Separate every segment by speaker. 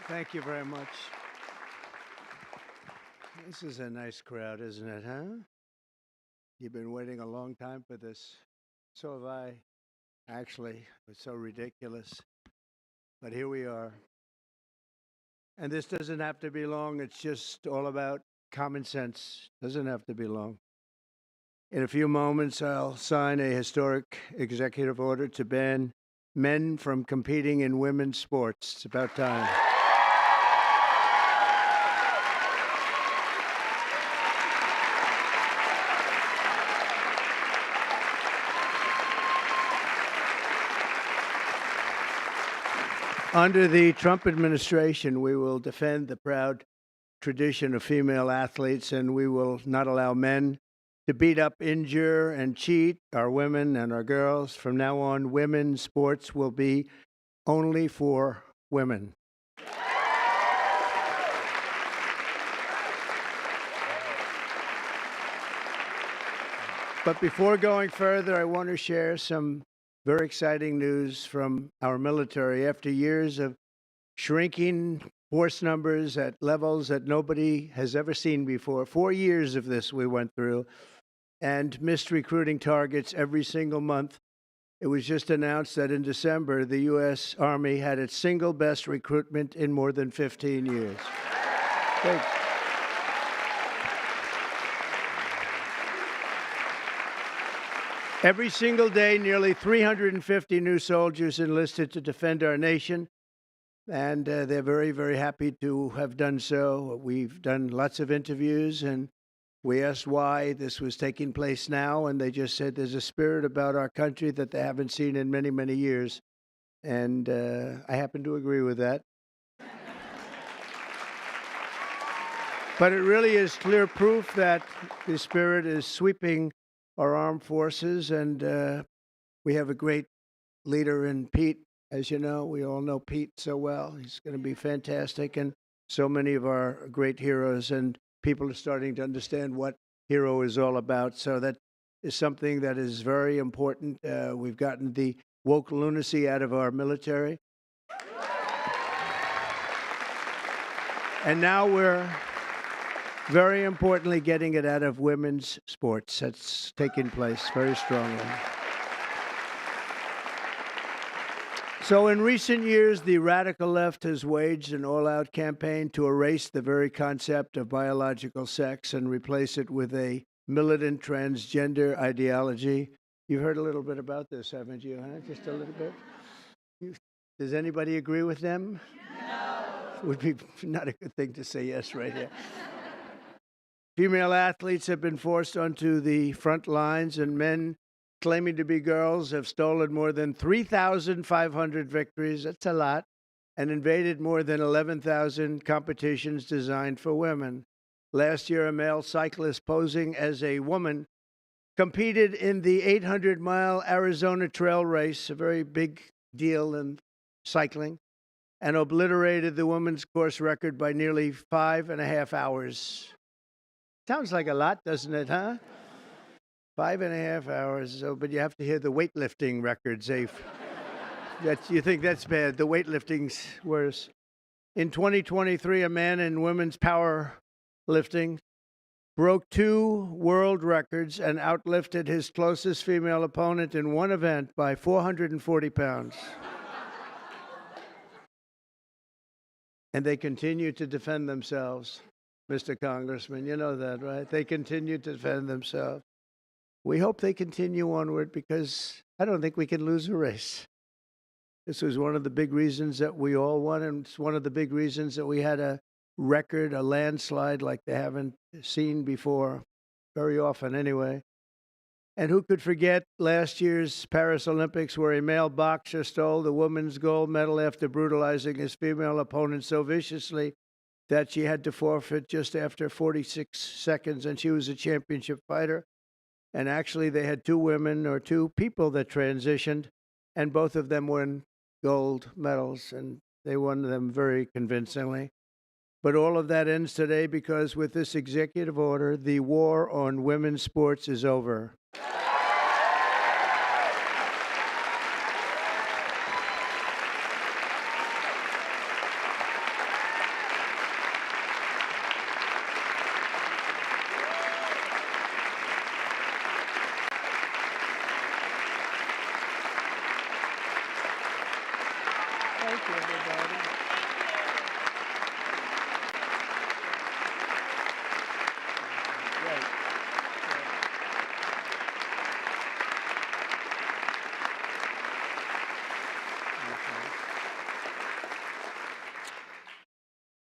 Speaker 1: Thank you very much. This is a nice crowd, isn't it, huh? You've been waiting a long time for this. So have I. Actually, it's so ridiculous. But here we are. And this doesn't have to be long. It's just all about common sense. Doesn't have to be long. In a few moments, I'll sign a historic executive order to ban men from competing in women's sports. It's about time. Under the Trump administration, we will defend the proud tradition of female athletes, and we will not allow men to beat up, injure, and cheat our women and our girls. From now on, women's sports will be only for women. But before going further, I want to share some very exciting news from our military. After years of shrinking force numbers at levels that nobody has ever seen before, 4 years of this we went through, and missed recruiting targets every single month, it was just announced that in December, the U.S. Army had its single best recruitment in more than 15 years. Thanks. Every single day, nearly 350 new soldiers enlisted to defend our nation, and they're very, very happy to have done so. We've done lots of interviews, and we asked why this was taking place now, and they just said there's a spirit about our country that they haven't seen in many, many years, and I happen to agree with that. But it really is clear proof that the spirit is sweeping our armed forces, and we have a great leader in Pete. As you know, we all know Pete so well. He's going to be fantastic, and so many of our great heroes, and people are starting to understand what hero is all about. So that is something that is very important. We've gotten the woke lunacy out of our military. And now we're very importantly getting it out of women's sports. That's taking place very strongly. So in recent years, the radical left has waged an all-out campaign to erase the very concept of biological sex and replace it with a militant transgender ideology. You've heard a little bit about this, haven't you? Huh? Just a little bit? Does anybody agree with them? No. Would be not a good thing to say yes right here. Female athletes have been forced onto the front lines, and men claiming to be girls have stolen more than 3,500 victories, that's a lot, and invaded more than 11,000 competitions designed for women. Last year, a male cyclist posing as a woman competed in the 800-mile Arizona Trail Race, a very big deal in cycling, and obliterated the women's course record by nearly 5.5 hours. Sounds like a lot, doesn't it, huh? 5.5 hours, but you have to hear the weightlifting records. You think that's bad. The weightlifting's worse. In 2023, a man in women's powerlifting broke 2 world records and outlifted his closest female opponent in one event by 440 pounds. And they continue to defend themselves. Mr. Congressman, you know that, right? They continue to defend themselves. We hope they continue onward because I don't think we can lose a race. This was one of the big reasons that we all won, and it's one of the big reasons that we had a record, a landslide like they haven't seen before, very often anyway. And who could forget last year's Paris Olympics where a male boxer stole the women's gold medal after brutalizing his female opponent so viciously that she had to forfeit just after 46 seconds, and she was a championship fighter. And actually, they had 2 women or 2 people that transitioned, and both of them won gold medals, and they won them very convincingly. But all of that ends today because with this executive order, the war on women's sports is over.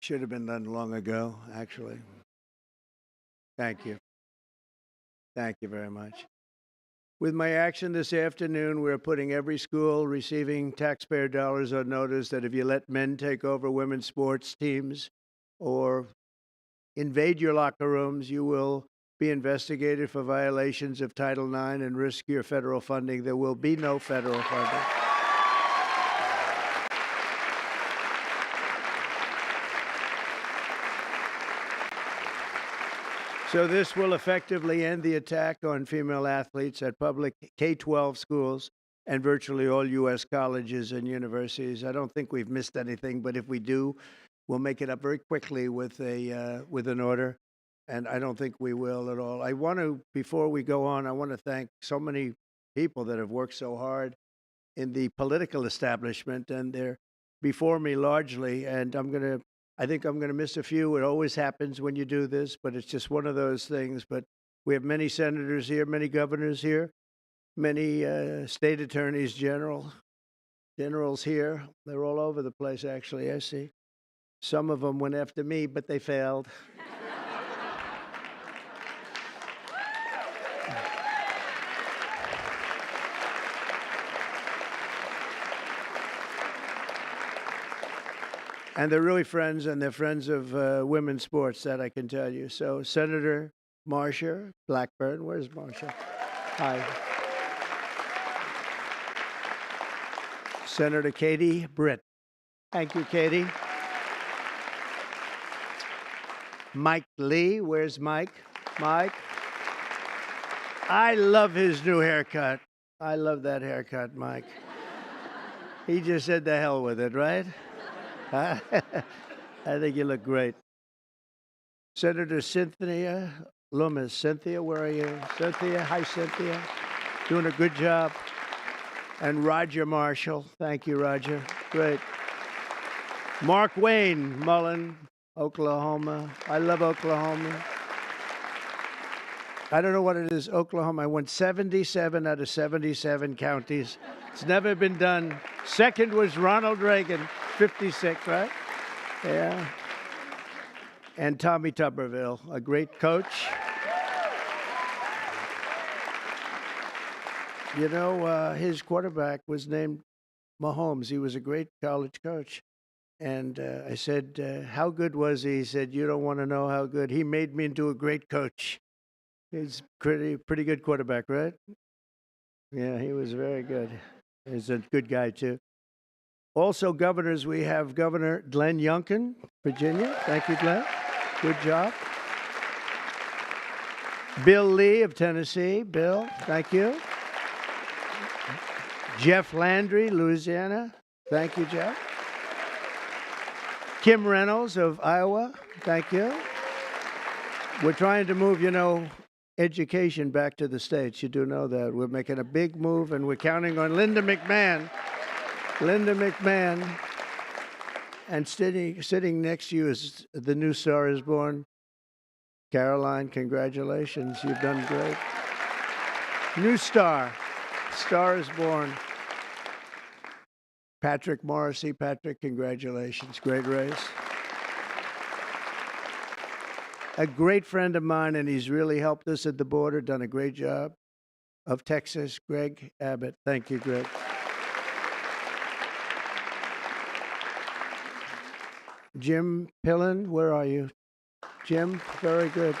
Speaker 1: Should have been done long ago, actually. Thank you. Thank you very much. With my action this afternoon, we're putting every school receiving taxpayer dollars on notice that if you let men take over women's sports teams or invade your locker rooms, you will be investigated for violations of Title IX and risk your federal funding. There will be no federal funding. So this will effectively end the attack on female athletes at public K-12 schools and virtually all U.S. colleges and universities. I don't think we've missed anything, but if we do, we'll make it up very quickly with an order, and I don't think we will at all. I want to, before we go on, I want to thank so many people that have worked so hard in the political establishment, and they're before me largely, and I think I'm going to miss a few. It always happens when you do this, but it's just one of those things. But we have many senators here, many governors here, many state attorneys generals here. They're all over the place, actually, I see. Some of them went after me, but they failed. And they're really friends, and they're friends of women's sports, that I can tell you. So Senator Marsha Blackburn, where's Marsha? Hi. Senator Katie Britt. Thank you, Katie. Mike Lee, where's Mike? Mike. I love his new haircut. I love that haircut, Mike. He just said the hell with it, right? I think you look great. Senator Cynthia Loomis. Cynthia, where are you? Cynthia, hi, Cynthia. Doing a good job. And Roger Marshall. Thank you, Roger. Great. Mark Wayne Mullen, Oklahoma. I love Oklahoma. I don't know what it is, Oklahoma. I won 77 out of 77 counties. It's never been done. Second was Ronald Reagan, 56, right? Yeah. And Tommy Tuberville, a great coach. You know, his quarterback was named Mahomes. He was a great college coach. And I said, how good was he? He said, you don't want to know how good. He made me into a great coach. He's pretty good quarterback, right? Yeah, he was very good. He's a good guy, too. Also, governors, we have Governor Glenn Youngkin, Virginia. Thank you, Glenn. Good job. Bill Lee of Tennessee. Bill, thank you. Jeff Landry, Louisiana. Thank you, Jeff. Kim Reynolds of Iowa. Thank you. We're trying to move, education back to the states. You do know that. We're making a big move, and we're counting on Linda McMahon. Linda McMahon. And sitting next to you is the new Star is Born. Caroline, congratulations. You've done great. New star. Star is Born. Patrick Morrissey. Patrick, congratulations. Great race. A great friend of mine, and he's really helped us at the border, done a great job, of Texas, Greg Abbott. Thank you, Greg. Jim Pillen, where are you? Jim, very good.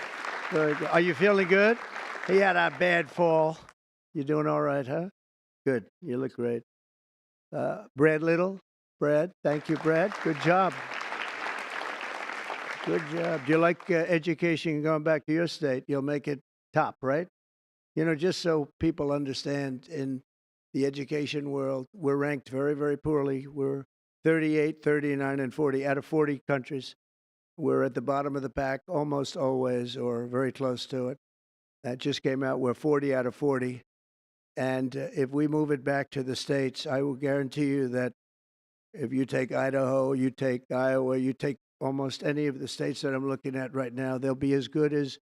Speaker 1: Very good. Are you feeling good? He had a bad fall. You doing all right, huh? Good. You look great. Brad Little. Brad, thank you, Brad. Good job. Good job. Do you like education going back to your state? You'll make it top, right? Just so people understand, in the education world, we're ranked very, very poorly. We're 38, 39, and 40 out of 40 countries. We're at the bottom of the pack almost always, or very close to it. That just came out. We're 40 out of 40. And if we move it back to the states, I will guarantee you that if you take Idaho, you take Iowa, you take almost any of the states that I'm looking at right now, they'll be as good as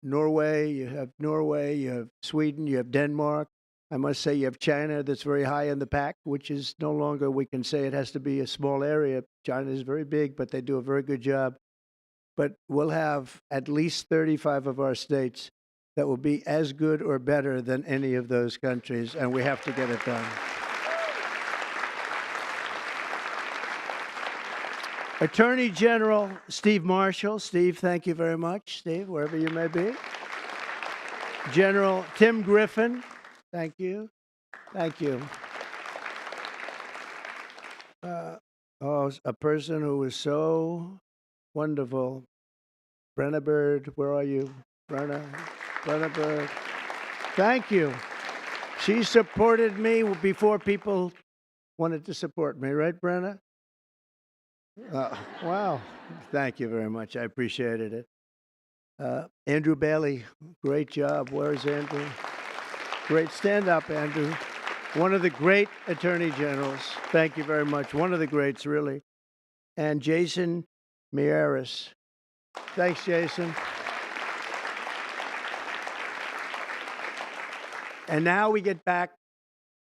Speaker 1: Norway. You have Sweden, you have Denmark, I must say you have China that's very high in the pack, which is no longer, we can say it has to be a small area. China is very big, but they do a very good job. But we'll have at least 35 of our states that will be as good or better than any of those countries, and we have to get it done. Attorney General Steve Marshall. Steve, thank you very much. Steve, wherever you may be. General Tim Griffin. Thank you. Thank you. A person who was so wonderful. Brenna Bird, where are you? Brenna Bird. Thank you. She supported me before people wanted to support me, right, Brenna? Wow. Thank you very much. I appreciated it. Andrew Bailey, great job. Where's Andrew? Great. Stand up, Andrew. One of the great attorney generals. Thank you very much. One of the greats, really. And Jason Miyares. Thanks, Jason. And now we get back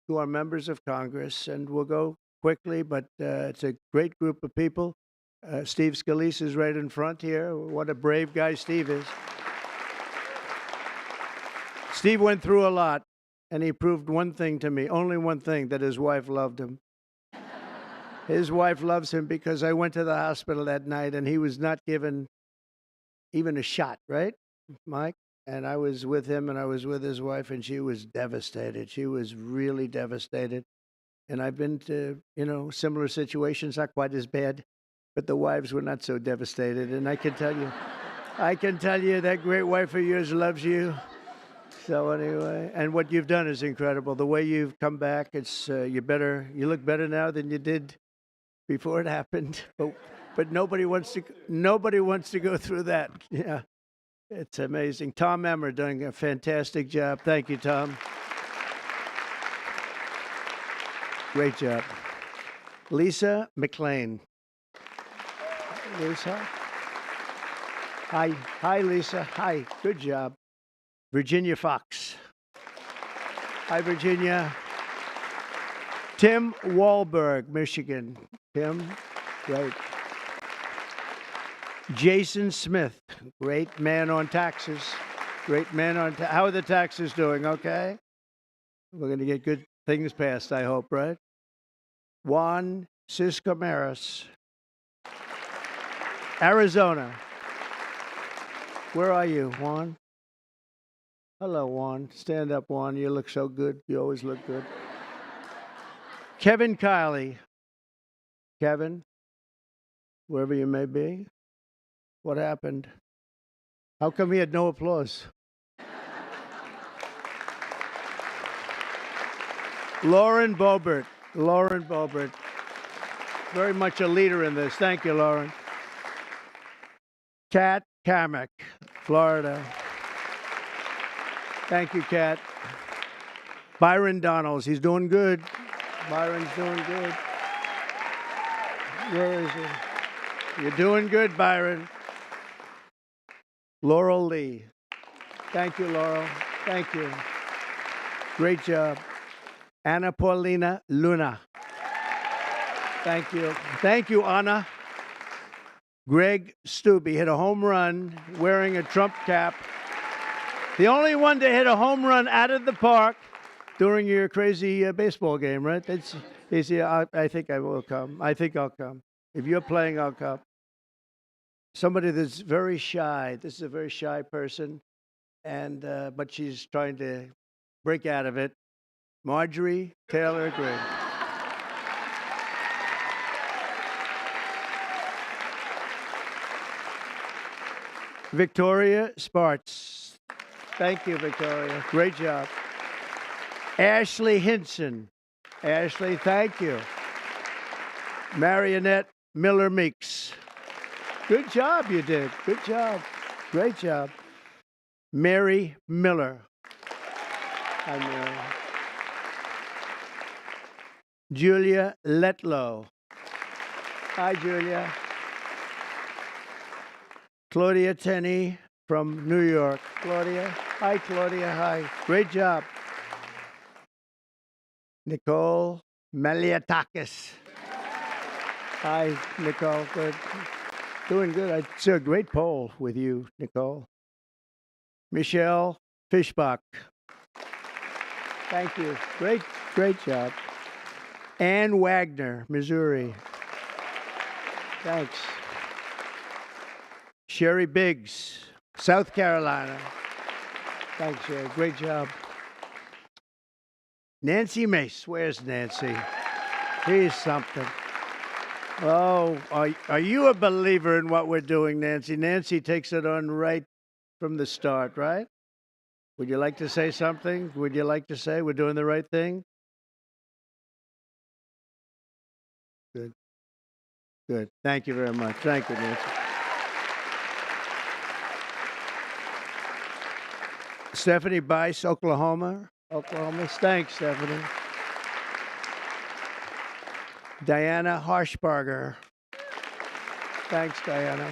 Speaker 1: to our members of Congress, and we'll go quickly, but it's a great group of people. Steve Scalise is right in front here. What a brave guy Steve is. Steve went through a lot, and he proved one thing to me, only one thing, that his wife loved him. His wife loves him because I went to the hospital that night, and he was not given even a shot, right, Mike? And I was with him, and I was with his wife, and she was devastated. She was really devastated. And I've been to, similar situations, not quite as bad, but the wives were not so devastated. And I can tell you that great wife of yours loves you. So anyway, and what you've done is incredible. The way you've come back, it's you look better now than you did before it happened. But nobody wants to go through that. Yeah, it's amazing. Tom Emmer doing a fantastic job. Thank you, Tom. Great job. Lisa McLean. Lisa. Hi, Lisa. Hi. Good job. Virginia Fox. Hi, Virginia. Tim Wahlberg, Michigan. Tim, great. Jason Smith, great man on taxes. Great man on how are the taxes doing? Okay. We're going to get good things passed, I hope, right? Juan Ciscomaris, Arizona. Where are you, Juan? Hello, Juan. Stand up, Juan. You look so good. You always look good. Kevin Kiley. Kevin, wherever you may be. What happened? How come he had no applause? Lauren Boebert. Lauren Boebert. Very much a leader in this. Thank you, Lauren. Kat Kamek, Florida. Thank you, Kat. Byron Donalds. He's doing good. Byron's doing good. Where is he? You're doing good, Byron. Laurel Lee. Thank you, Laurel. Thank you. Great job. Anna Paulina Luna. Thank you. Thank you, Anna. Greg Stubbe hit a home run wearing a Trump cap. The only one to hit a home run out of the park during your crazy baseball game, right? I think I will come. I think I'll come. If you're playing, I'll come. Somebody that's very shy. This is a very shy person, and but she's trying to break out of it. Marjorie Taylor Greene. Victoria Sparts. Thank you, Victoria. Great job. Ashley Hinson. Ashley, thank you. Marionette Miller Meeks. Good job you did. Good job. Great job. Mary Miller. Hi, Mary. Julia Letlow. Hi, Julia. Claudia Tenney from New York. Claudia. Hi, Claudia. Hi. Great job. Nicole Maliatakis. Hi, Nicole. Good. Doing good. I saw a great poll with you, Nicole. Michelle Fishbach. Thank you. Great job. Ann Wagner, Missouri. Thanks. Sherry Biggs, South Carolina. Thanks, Sherry. Great job. Nancy Mace. Where's Nancy? She's something. Oh, are you a believer in what we're doing, Nancy? Nancy takes it on right from the start, right? Would you like to say something? Would you like to say we're doing the right thing? Good. Good. Thank you very much. Thank you, Nancy. Stephanie Bice, Oklahoma. Thanks, Stephanie. Diana Harshbarger. Thanks, Diana.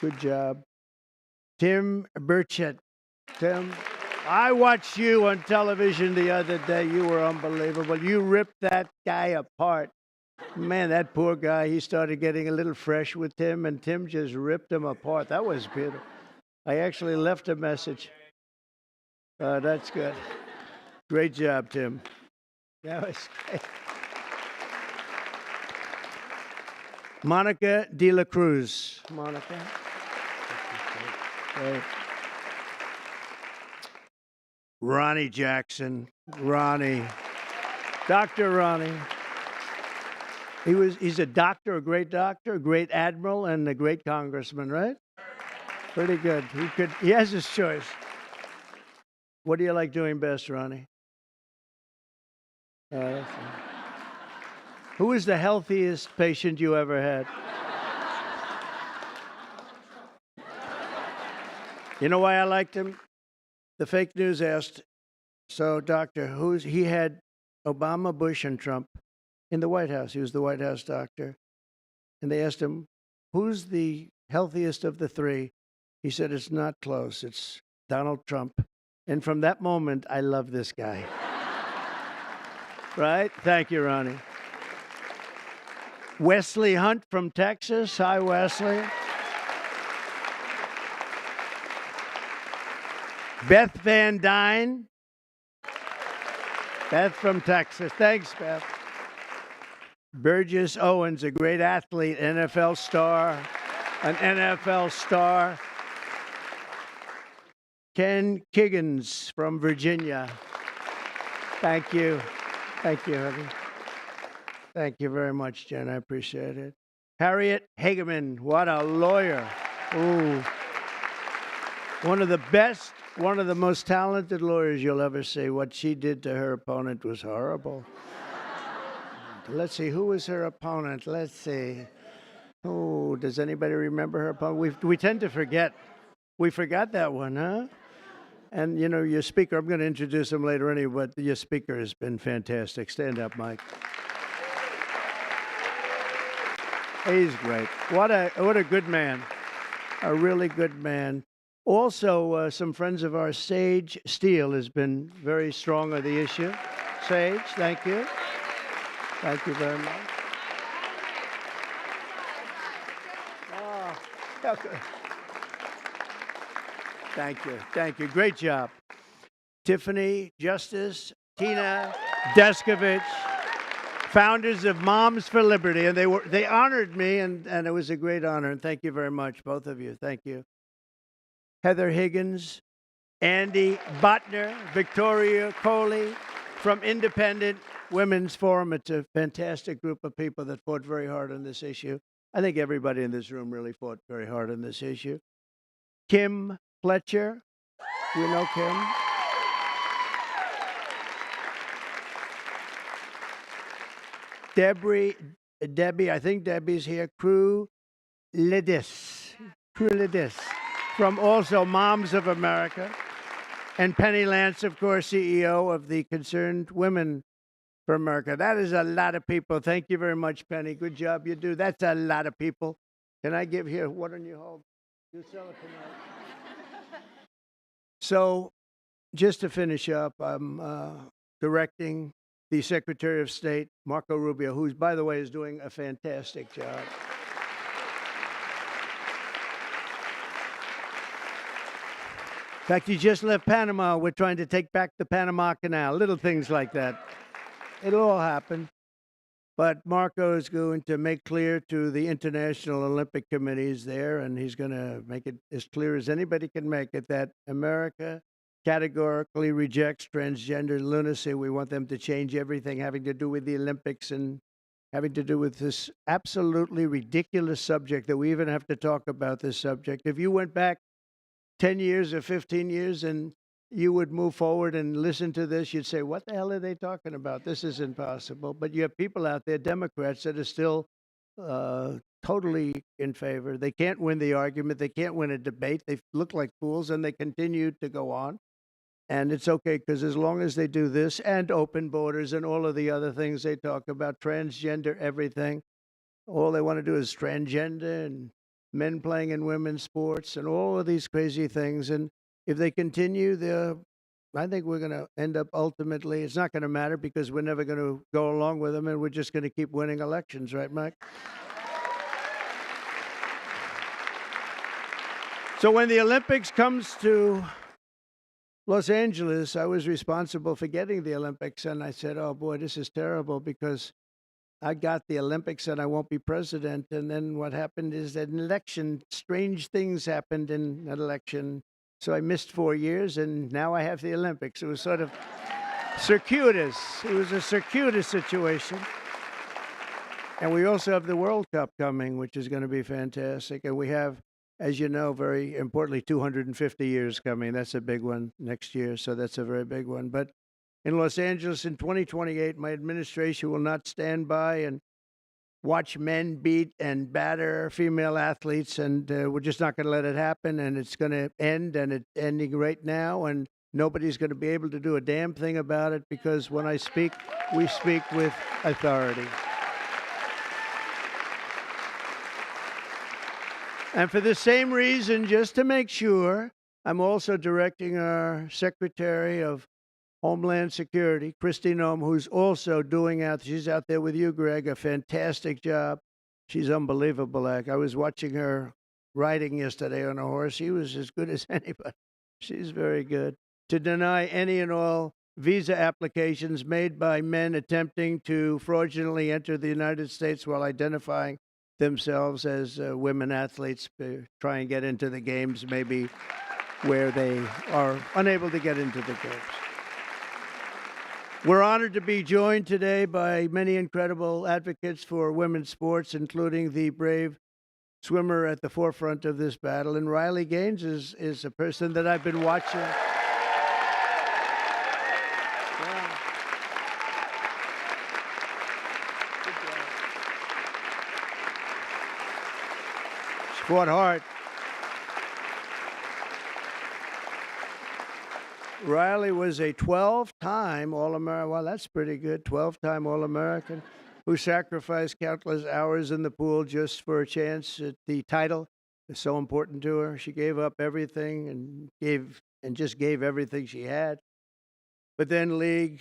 Speaker 1: Good job. Tim Burchett. Tim, I watched you on television the other day. You were unbelievable. You ripped that guy apart. Man, that poor guy, he started getting a little fresh with Tim, and Tim just ripped him apart. That was beautiful. I actually left a message. That's good. Great job, Tim. That was great. Monica De La Cruz. Monica. Great. Ronnie Jackson. Ronnie. Dr. Ronnie. He's a doctor, a great admiral, and a great congressman, right? Pretty good. He has his choice. What do you like doing best, Ronnie? Who is the healthiest patient you ever had? You know why I liked him? The fake news asked, so doctor, he had Obama, Bush, and Trump in the White House. He was the White House doctor. And they asked him, who's the healthiest of the three? He said, it's not close. It's Donald Trump. And from that moment, I love this guy. Right? Thank you, Ronnie. Wesley Hunt from Texas. Hi, Wesley. Beth Van Dyne. Beth from Texas. Thanks, Beth. Burgess Owens, a great athlete, an NFL star. Ken Kiggins from Virginia. Thank you. Thank you, honey. Thank you very much, Jen. I appreciate it. Harriet Hageman, what a lawyer. Ooh. One of the best, one of the most talented lawyers you'll ever see. What she did to her opponent was horrible. Let's see, who was her opponent? Let's see. Oh, does anybody remember her opponent? We tend to forget. We forgot that one, huh? And, you know, your speaker, I'm going to introduce him later anyway, but your speaker has been fantastic. Stand up, Mike. He's great. What a good man. A really good man. Also, some friends of ours, Sage Steele, has been very strong on the issue. Sage, thank you. Thank you very much. Oh, okay. Thank you. Thank you. Great job. Tiffany Justice, Tina Deskovich, founders of Moms for Liberty, and they honored me, and it was a great honor. And thank you very much, both of you. Thank you. Heather Higgins, Andy Botner, Victoria Coley from Independent Women's Forum. It's a fantastic group of people that fought very hard on this issue. I think everybody in this room really fought very hard on this issue. Kim Fletcher, you know Kim? Debbie, I think Debbie's here. Krulidis, from also Moms of America. And Penny Lance, of course, CEO of the Concerned Women for America. That is a lot of people. Thank you very much, Penny. Good job you do. That's a lot of people. Can I give here? What don't you hold? You sell it tonight. So, just to finish up, I'm directing the Secretary of State, Marco Rubio, who, by the way, is doing a fantastic job. In fact, he just left Panama. We're trying to take back the Panama Canal, little things like that. It'll all happen. But Marco is going to make clear to the International Olympic Committees there, and he's going to make it as clear as anybody can make it, that America categorically rejects transgender lunacy. We want them to change everything having to do with the Olympics and having to do with this absolutely ridiculous subject that we even have to talk about this subject. If you went back 10 years or 15 years and you would move forward and listen to this, you'd say, what the hell are they talking about? This is impossible. But you have people out there, Democrats, that are still totally in favor. They can't win the argument. They can't win a debate. They look like fools, and they continue to go on. And it's okay, because as long as they do this and open borders and all of the other things they talk about, transgender everything, all they want to do is transgender and men playing in women's sports and all of these crazy things. And if they continue, I think we're going to end up ultimately, it's not going to matter because we're never going to go along with them, and we're just going to keep winning elections, right, Mike? So when the Olympics comes to Los Angeles, I was responsible for getting the Olympics, and I said, oh boy, this is terrible because I got the Olympics and I won't be president. And then what happened is that an election, strange things happened in an election. So I missed 4 years, and now I have the Olympics. It was sort of circuitous. It was a circuitous situation. And we also have the World Cup coming, which is going to be fantastic. And we have, as you know, very importantly, 250 years coming. That's a big one next year, so that's a very big one. But in Los Angeles in 2028, my administration will not stand by and watch men beat and batter female athletes, and we're just not going to let it happen, and it's going to end, and it's ending right now, and nobody's going to be able to do a damn thing about it, because when I speak, we speak with authority. And for the same reason, just to make sure, I'm also directing our Secretary of Homeland Security, Kristi Noem, who's also she's out there with you, Greg, a fantastic job. She's unbelievable. I was watching her riding yesterday on a horse. She was as good as anybody. She's very good. To deny any and all visa applications made by men attempting to fraudulently enter the United States while identifying themselves as women athletes, try and get into the games, maybe where they are unable to get into the games. We're honored to be joined today by many incredible advocates for women's sports, including the brave swimmer at the forefront of this battle. And Riley Gaines is a person that I've been watching. Yeah. She fought hard. Riley was a 12-time All-American. Well, that's pretty good. 12-time All-American who sacrificed countless hours in the pool just for a chance at the title. It's so important to her. She gave up everything and just gave everything she had. But then the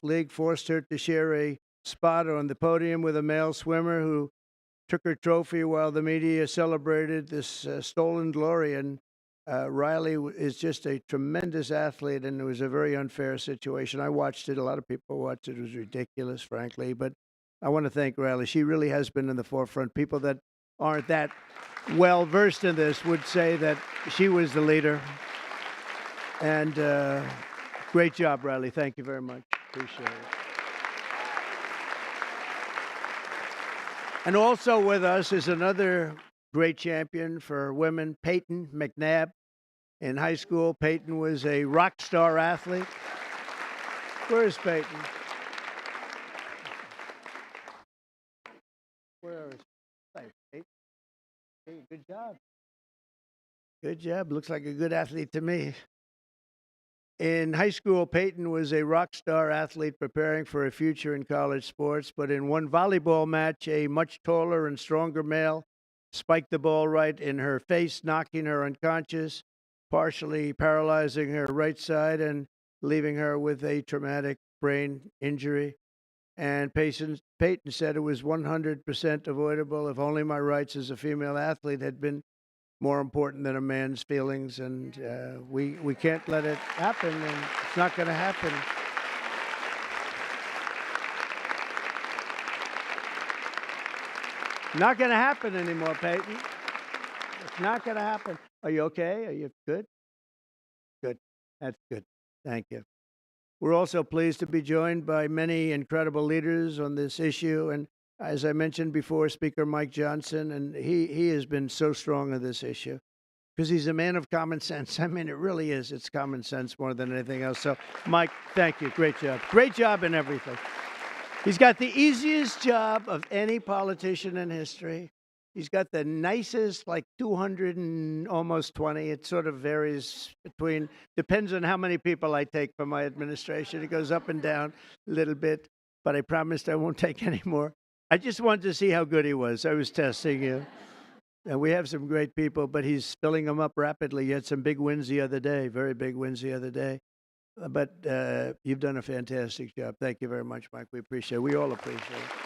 Speaker 1: league forced her to share a spot on the podium with a male swimmer who took her trophy while the media celebrated this stolen glory. And Riley is just a tremendous athlete, and it was a very unfair situation. I watched it. A lot of people watched it. It was ridiculous, frankly. But I want to thank Riley. She really has been in the forefront. People that aren't that well versed in this would say that she was the leader. And great job, Riley. Thank you very much. Appreciate it. And also with us is another great champion for women, Peyton McNabb. In high school, Peyton was a rock star athlete. Where is Peyton? Where is Peyton? Hey, good job. Good job. Looks like a good athlete to me. In high school, Peyton was a rock star athlete preparing for a future in college sports, but in one volleyball match, a much taller and stronger male spiked the ball right in her face, knocking her unconscious, partially paralyzing her right side and leaving her with a traumatic brain injury. And Peyton said it was 100% avoidable if only my rights as a female athlete had been more important than a man's feelings. And we can't let it happen, and it's not going to happen. Not going to happen anymore, Peyton. It's not going to happen. Are you okay? Are you good? Good. That's good. Thank you. We're also pleased to be joined by many incredible leaders on this issue. And as I mentioned before, Speaker Mike Johnson, and he has been so strong on this issue because he's a man of common sense. I mean, it really is. It's common sense more than anything else. So, Mike, thank you. Great job. Great job in everything. He's got the easiest job of any politician in history. He's got the nicest, like 200 and almost 20. It sort of varies between, depends on how many people I take for my administration. It goes up and down a little bit, but I promised I won't take any more. I just wanted to see how good he was. I was testing you. And we have some great people, but he's filling them up rapidly. He had some big wins the other day, very big wins the other day. But you've done a fantastic job. Thank you very much, Mike. We appreciate it. We all appreciate it.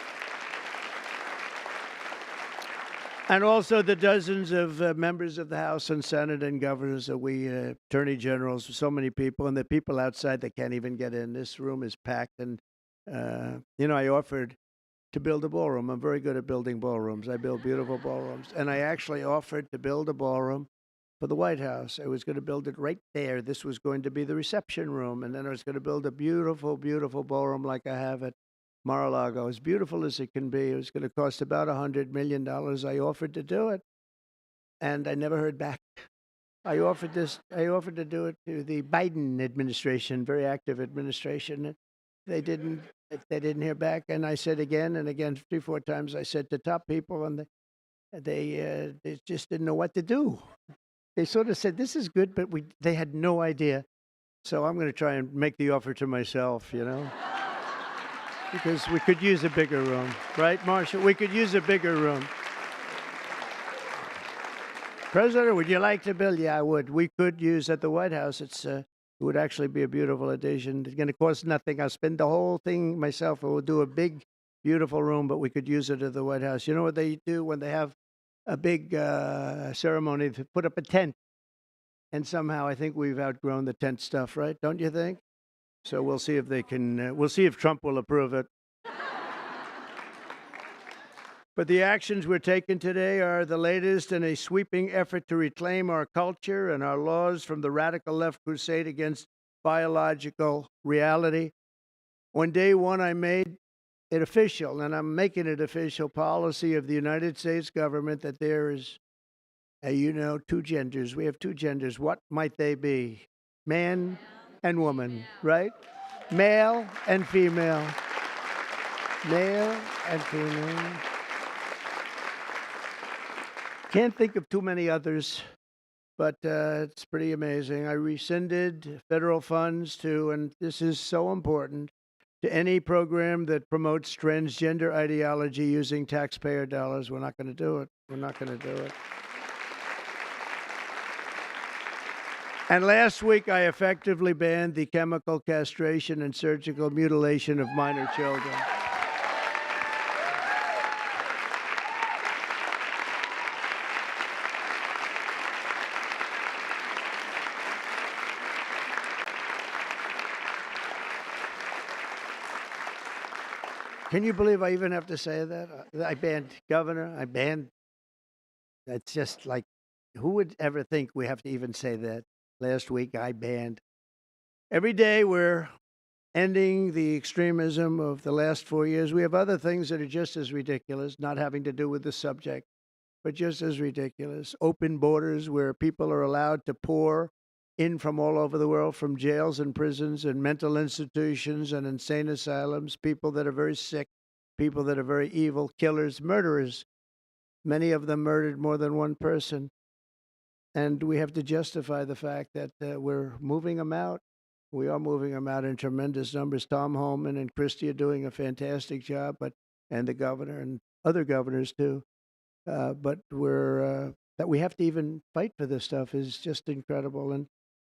Speaker 1: And also the dozens of members of the House and Senate and governors that we, attorney generals, so many people, and the people outside that can't even get in. This room is packed. And, I offered to build a ballroom. I'm very good at building ballrooms. I build beautiful ballrooms. And I actually offered to build a ballroom for the White House. I was going to build it right there. This was going to be the reception room. And then I was going to build a beautiful, beautiful ballroom like I have at Mar-a-Lago, as beautiful as it can be. It was going to cost about $100 million. I offered to do it, and I never heard back. I offered to do it to the Biden administration, very active administration. They didn't hear back, and I said again and again, 3-4 times. I said to top people, and they just didn't know what to do. They sort of said, "This is good," but they had no idea. So I'm going to try and make the offer to myself, because we could use a bigger room, right, Marshall? We could use a bigger room. President, would you like to build? Yeah, I would. We could use at the White House. It would actually be a beautiful addition. It's going to cost nothing. I'll spend the whole thing myself. We'll do a big, beautiful room, but we could use it at the White House. You know what they do when they have a big ceremony? They put up a tent. And somehow I think we've outgrown the tent stuff, right? Don't you think? So we'll see if they can, we'll see if Trump will approve it. But the actions we're taking today are the latest in a sweeping effort to reclaim our culture and our laws from the radical left crusade against biological reality. On day one, I made it official, and I'm making it official policy of the United States government that there is, two genders. We have two genders. What might they be? Man and woman, right? Male and female. Male and female. Can't think of too many others, but it's pretty amazing. I rescinded federal funds to, and this is so important, to any program that promotes transgender ideology using taxpayer dollars. We're not going to do it. We're not going to do it. And last week, I effectively banned the chemical castration and surgical mutilation of minor children. Can you believe I even have to say that? I banned governor. I banned. That's just like, who would ever think we have to even say that? Last week, I banned. Every day, we're ending the extremism of the last 4 years. We have other things that are just as ridiculous, not having to do with the subject, but just as ridiculous. Open borders where people are allowed to pour in from all over the world, from jails and prisons and mental institutions and insane asylums, people that are very sick, people that are very evil, killers, murderers. Many of them murdered more than one person. And we have to justify the fact that we're moving them out. We are moving them out in tremendous numbers. Tom Homan and Christie are doing a fantastic job, and the governor and other governors too. But that we have to even fight for this stuff is just incredible. And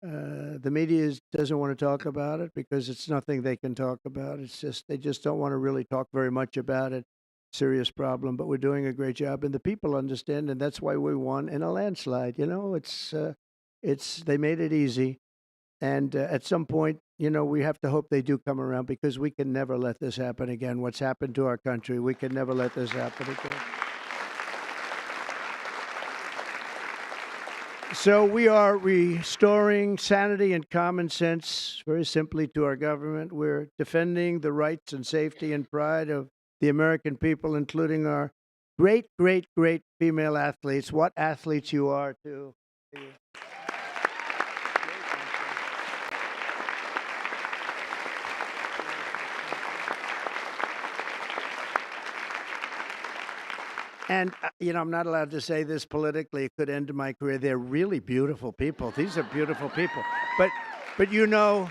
Speaker 1: The media doesn't want to talk about it because it's nothing they can talk about. It's just they just don't want to really talk very much about it. Serious problem, but we're doing a great job, and the people understand, and that's why we won in a landslide. You know, it's they made it easy, and at some point, you know, we have to hope they do come around because we can never let this happen again. What's happened to our country, we can never let this happen again. So we are restoring sanity and common sense very simply to our government. We're defending the rights and safety and pride of the American people, including our great, great, great female athletes. What athletes you are, too. And, you know, I'm not allowed to say this politically. It could end my career. They're really beautiful people. These are beautiful people. But you know,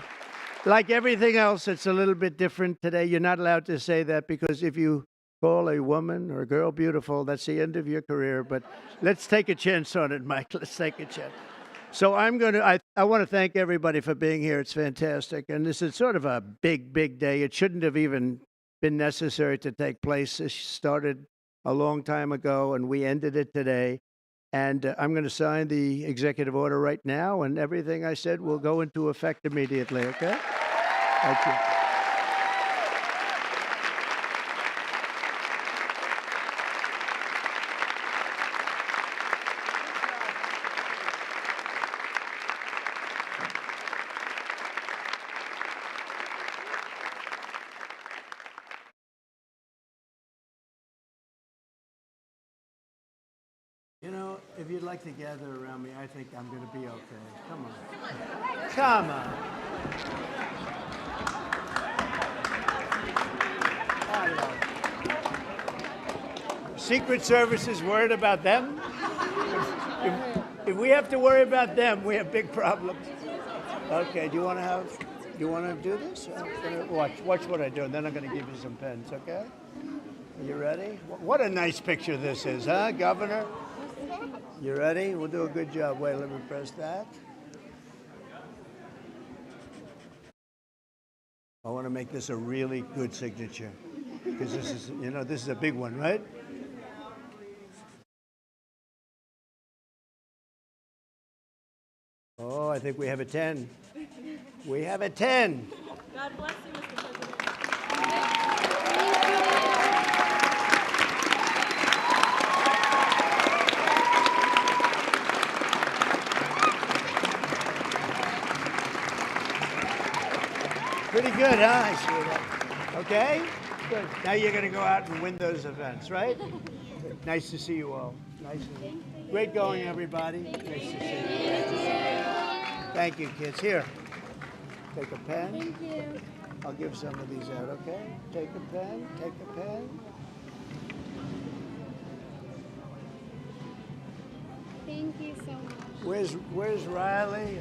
Speaker 1: like everything else, it's a little bit different today. You're not allowed to say that because if you call a woman or a girl beautiful, that's the end of your career. But let's take a chance on it, Mike. Let's take a chance. So I want to thank everybody for being here. It's fantastic. And this is sort of a big, big day. It shouldn't have even been necessary to take place. This started a long time ago, and we ended it today. And I'm going to sign the executive order right now, and everything I said will go into effect immediately, okay? Thank you. You know, if you'd like to gather around me, I think I'm going to be okay. Come on. Come on. Hello. Secret Service is worried about them? If we have to worry about them, we have big problems. Okay, do you want to do this? Watch what I do, and then I'm going to give you some pens, okay? Are you ready? What a nice picture this is, huh, Governor? You ready? We'll do a good job. Wait, let me press that. I want to make this a really good signature because this is, you know, this is a big one, right? Oh, I think we have a 10. We have a 10.
Speaker 2: God bless you, Mr. President.
Speaker 1: Pretty good, huh? I see that. Okay? Good. Now you're going to go out and win those events, right? Nice to see you all. Nice to see you. Great going, everybody. Nice to see you. Thank you, kids. Here, take a pen.
Speaker 2: Thank you.
Speaker 1: I'll give some of these out, okay? Take a pen. Take a pen.
Speaker 2: Thank you so much.
Speaker 1: Where's Riley?